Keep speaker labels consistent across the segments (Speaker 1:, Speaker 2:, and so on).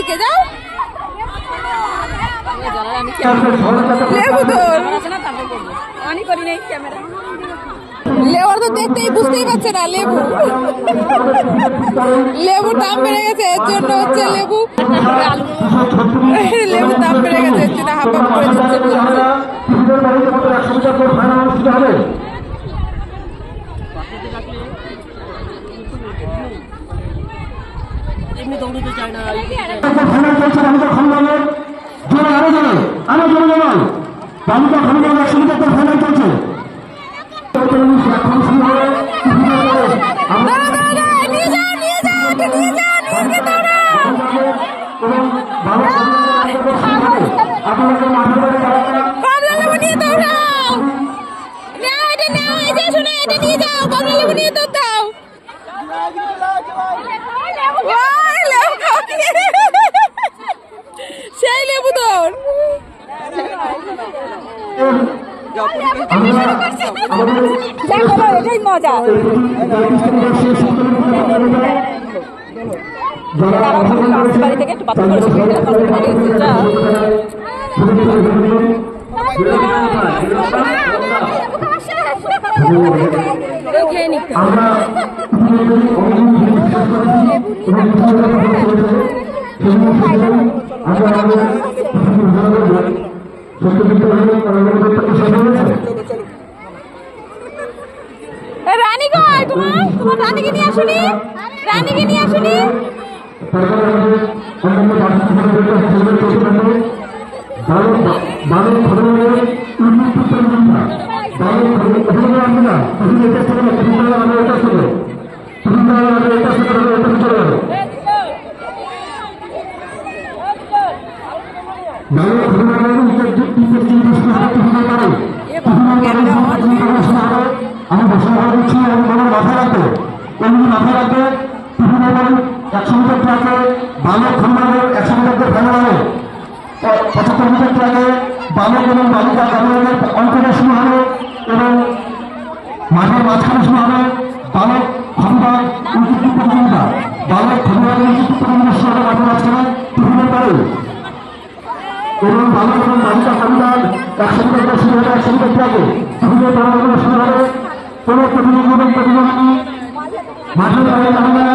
Speaker 1: ওদিকে যাও। লেবু তোর লেবুর তো দেখতেই বুঝতেই পারছে না। লেবুর দাম বেড়ে গেছে, এর জন্য হচ্ছে লেবুর দাম বেড়ে গেছে, এর জন্য হাফ হাফ করে দিচ্ছে বলছে।
Speaker 2: এমনি দৌড়তে চায় না।
Speaker 1: সেই লেবু তোর এটাই মজা। বাড়ি থেকে একটু বাচ্চা রানী কই তোমার রানীকে নিয়ে আসুনি, রানীকে নিয়ে আসুনি।
Speaker 3: আমি ঘোষণা করে দিচ্ছি এবং মনে মাথায় রাখবে, এমনি মাথায় রাখবে বিভিন্ন 100 মিটার ট্রাকে বালক খন্ডানের 100 মিটার ফেলা হবে, 75 মিটার ট্রাকে বালক এবং বালিকা গাড়ির অঙ্কটা শুরু হবে এবং মাঠের মাঝখানে শুরু হবে বালক খন্ডা উন্নতি প্রতিযোগিতা। বালক খন্ডা উন্নতি প্রতিযোগিতা শুরু হবে মাঠের মাঝখানে টিফিনের পরে এবং বালক এবং বালিকা গাড়ির 100 মিটার শুরু হবে 100 মিটার ট্রাকে টিফিনের পরে শুরু হবে কোনো প্রতিযোগী এবং প্রতিযোগিনী মাঠের বাইরে যাবে না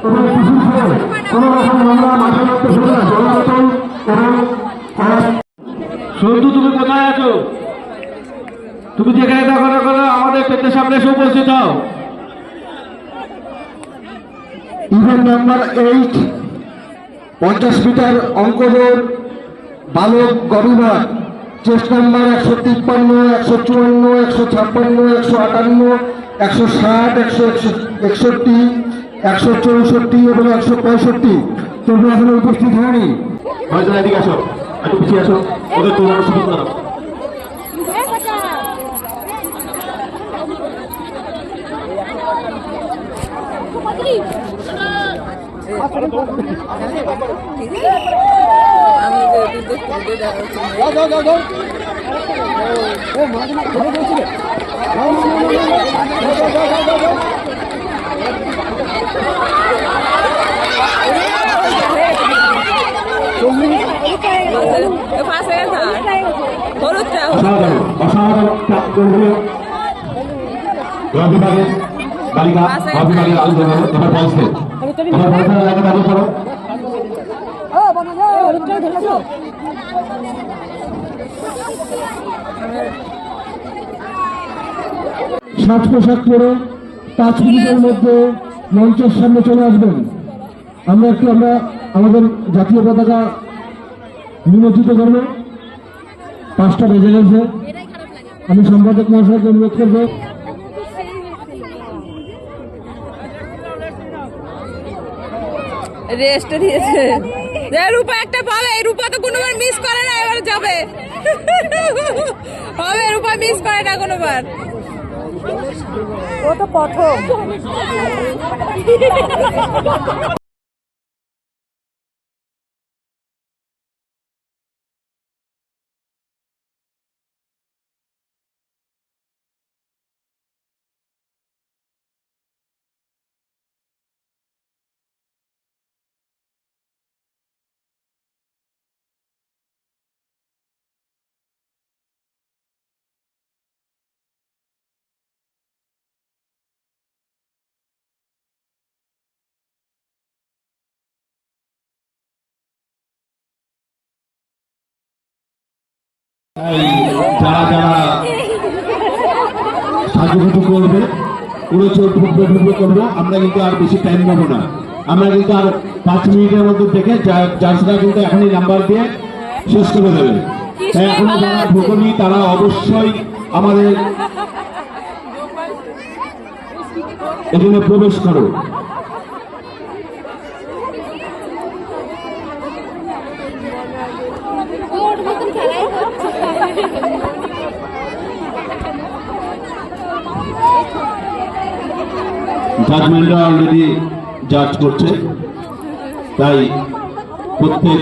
Speaker 3: এবং টিফিন খেয়ে কোনো রকম নোংরা মাঠের মধ্যে ফেলে না, জল বোতল এবং
Speaker 4: সন্তু তুমি কোথায় আছো? তুমি যেখানে থাকো না করো আমাদের পেটের সামনে এসে উপস্থিত হও।
Speaker 3: ইভেন্ট নাম্বার 8 50 মিটার অঙ্ক দৌড় বালক গরিমা, চেস্ট নাম্বার 153, 154, 156, 158, 160, 161, 164 এবং 165 তোমরা এখানে উপস্থিত হয়নি।
Speaker 4: হয়তো এদিকে আসো, একটু পিছিয়ে আসো, ওদের তোমরা শুরু করো। বালিকা অভিমানের আলোচনা এবার বলছে
Speaker 3: সাজ পোশাক পরে 5 মিনিটের মধ্যে মঞ্চের সামনে চলে আসবেন। আমরা আমাদের জাতীয় পতাকা নিমজ্জিত করব। 5টা বেজে গেছে। আমি সম্পাদক মহাশয়কে অনুরোধ করব
Speaker 1: রেস্ট দিয়েছে। রূপা একটা পাবে, রূপা তো কোনোবার মিস করে না, এবার যাবে হবে। রূপা মিস করে না কোনোবার, ও তো প্রথম।
Speaker 3: তাই যারা যারা সাজুগুজু করবে পুরো চোখ ঢুকবে করবো, আমরা কিন্তু আর বেশি টাইম নেবো না। আমরা কিন্তু আর 5 মিনিটের মধ্যে দেখে জাজরা কিন্তু এখনই নাম্বার দিয়ে শেষ করে দেবে। তাই এখনো যারা ঢোকনি তারা অবশ্যই আমাদের এখানে প্রবেশ করো। জাজমেন্টরা অলরেডি জাজ করছে, তাই প্রত্যেক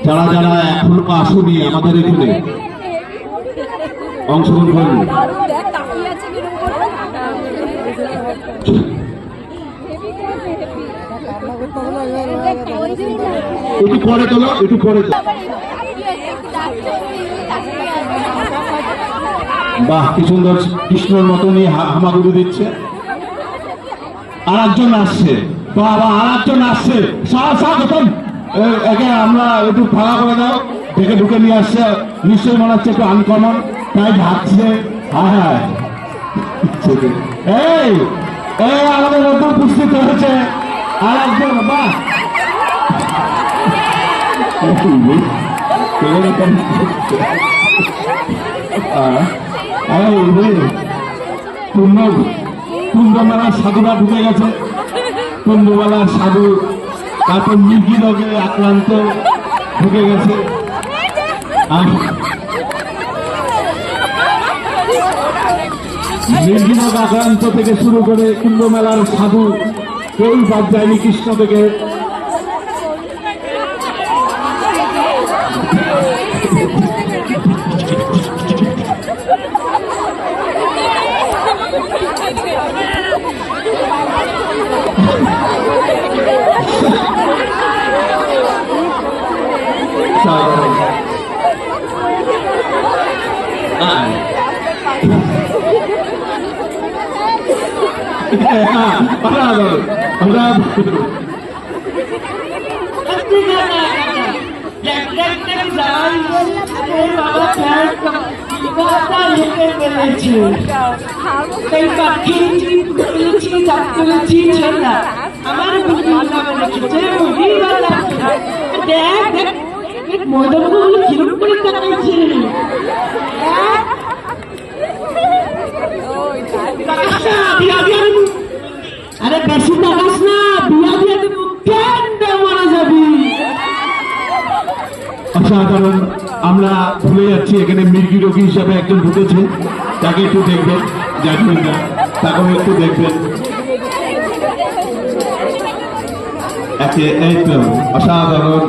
Speaker 3: যারা যারা এখনো আসেনি আমাদের এখানে অংশগ্রহণ করবে। একটু পরে তোলো, একটু পরে তোলো। বাহ, কি সুন্দর কৃষ্ণর মতনই হামাগুড়ি দিচ্ছে। আর একজন আসছে, বাবা আর একজন আসছে। একে আমরা একটু ফাঁকা করে দাও, দেখে ঢুকে নিয়ে আসছে। নিশ্চয়ই মনে হচ্ছে একটু আনকমন, তাই ভাবছে। হ্যাঁ এই এই আমাদের নতুন উপস্থিত হয়েছে আর একজন। বাহ, কুম্ভমেলার সাধুরা ঢুকে গেছে। কুম্ভমেলার সাধু, তারপর মির্গি রোগে আক্রান্ত ঢুকে গেছে। মির্গি রোগ আক্রান্ত থেকে শুরু করে কুম্ভমেলার সাধু কেউ বাদ যায়নি কৃষ্ণ থেকে। আরে বেশি টাকাস না, বিয়া দিয়ে মারা যাবি। অসাধারণ, আমরা ভুলে যাচ্ছি এখানে মির্গি রোগী হিসাবে একজন ঢুকেছে, তাকে একটু দেখবেন, জাজমেন্টটা তাকেও একটু দেখবেন। এই তো অসাধারণ।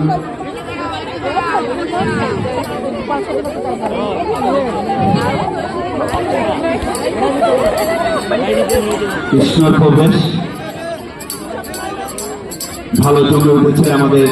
Speaker 3: কৃষ্ণর প্রবেশ ভালো চলে উঠেছে আমাদের।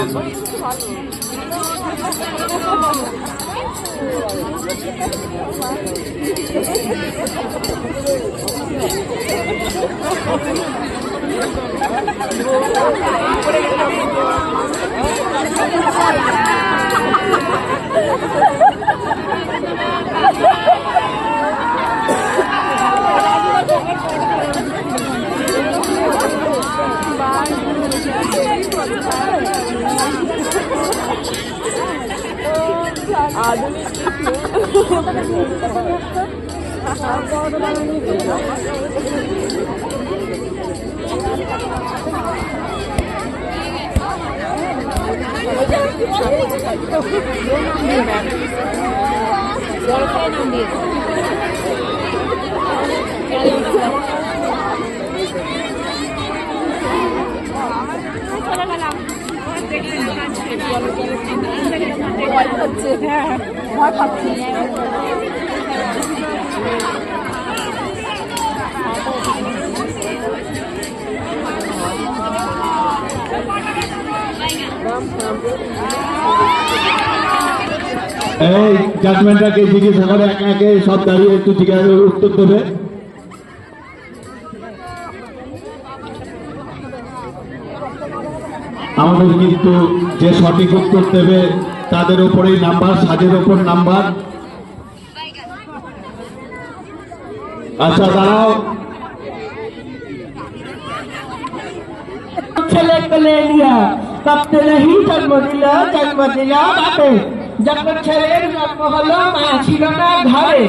Speaker 3: এই জাজমেন্টটাকে জিজ্ঞাসা করে একে একে সব দাঁড়িয়ে একটু জিজ্ঞাসার উত্তর দেবে। আমাদের কিন্তু যে সঠিক উত্তর দেবে
Speaker 5: তাদের ওপরেই নাম্বার, সাজের ওপর নাম্বার। আচ্ছা দাঁড়াও,
Speaker 2: ছেলে को ले लिया तब से नहीं जन्म दिला बापे যখন ছেলের জন্ম হলো মা ছিল না ঘরে,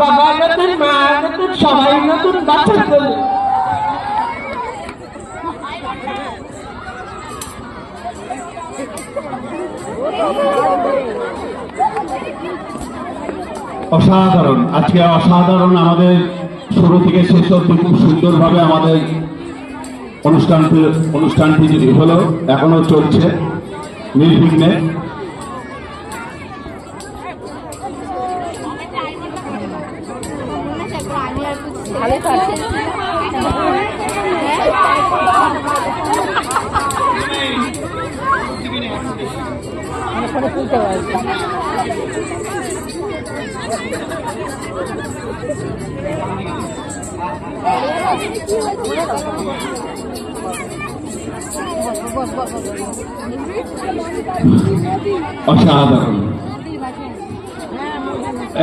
Speaker 2: বাবা নতুন মা নতুন সবাই নতুন বাচ্চা করলো।
Speaker 5: অসাধারণ, আজকে অসাধারণ। আমাদের শুরু থেকে শেষ অবধি খুব সুন্দরভাবে আমাদের অনুষ্ঠানটি হলো, এখনো চলছে নির্বিঘ্নে। অসাধারণ।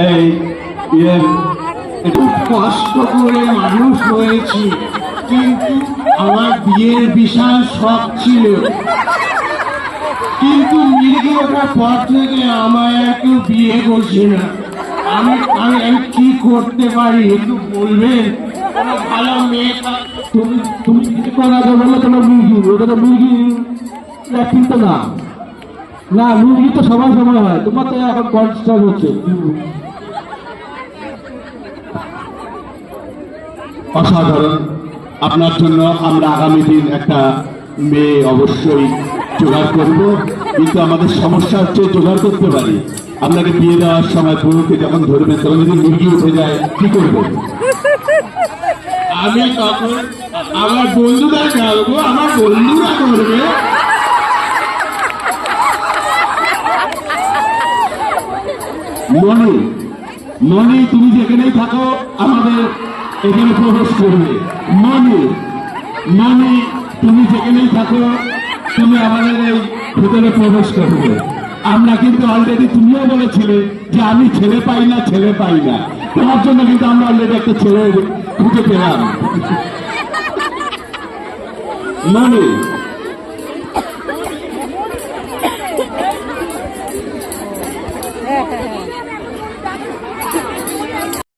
Speaker 5: এই
Speaker 6: একটু কষ্ট করে মানুষ হয়েছি, কিন্তু আমার বিয়ের বিশাল শখ ছিল, কিন্তু মির্গি ওঠার পর থেকে আমায় আর কেউ বিয়ে করছে না। আমি আমি আমি কি করতে পারি একটু বলবেন? কোনো ভালো মেয়ে
Speaker 3: তুমি তুমি কিছু করা যাবে না, তোমার মুরগি ওটা তো মুরগি কিন্তু না, না মুরগি তো সবার সময় হয়, তোমার তো এখন কনস্টার্ট হচ্ছে।
Speaker 5: অসাধারণ। আপনার জন্য আমরা আগামী দিন একটা মেয়ে অবশ্যই জোগাড় করব, কিন্তু আমাদের সমস্যা হচ্ছে জোগাড় করতে পারি। আপনাকে বিয়ে দেওয়ার সময় পুরোকে যখন ধরবে তখন যদি মুরগি উঠে যায় কি করবো?
Speaker 6: আমি তখন আমার বন্ধুরা ডাকবো, আমার বন্ধুরা করবে।
Speaker 5: মনি, মনি তুমি যেখানেই থাকো আমাদের এখানে প্রবেশ করবে। মনি, মনি তুমি যেখানেই থাকো তুমি আমাদের এই ভিতরে প্রবেশ করবে। আমরা কিন্তু অলরেডি, তুমিও বলেছিলে যে আমি ছেলে পাই না, ছেলে পাই না, তোমার জন্য কিন্তু আমরা অলরেডি একটা ছেলে খুঁজে পেলাম। মনি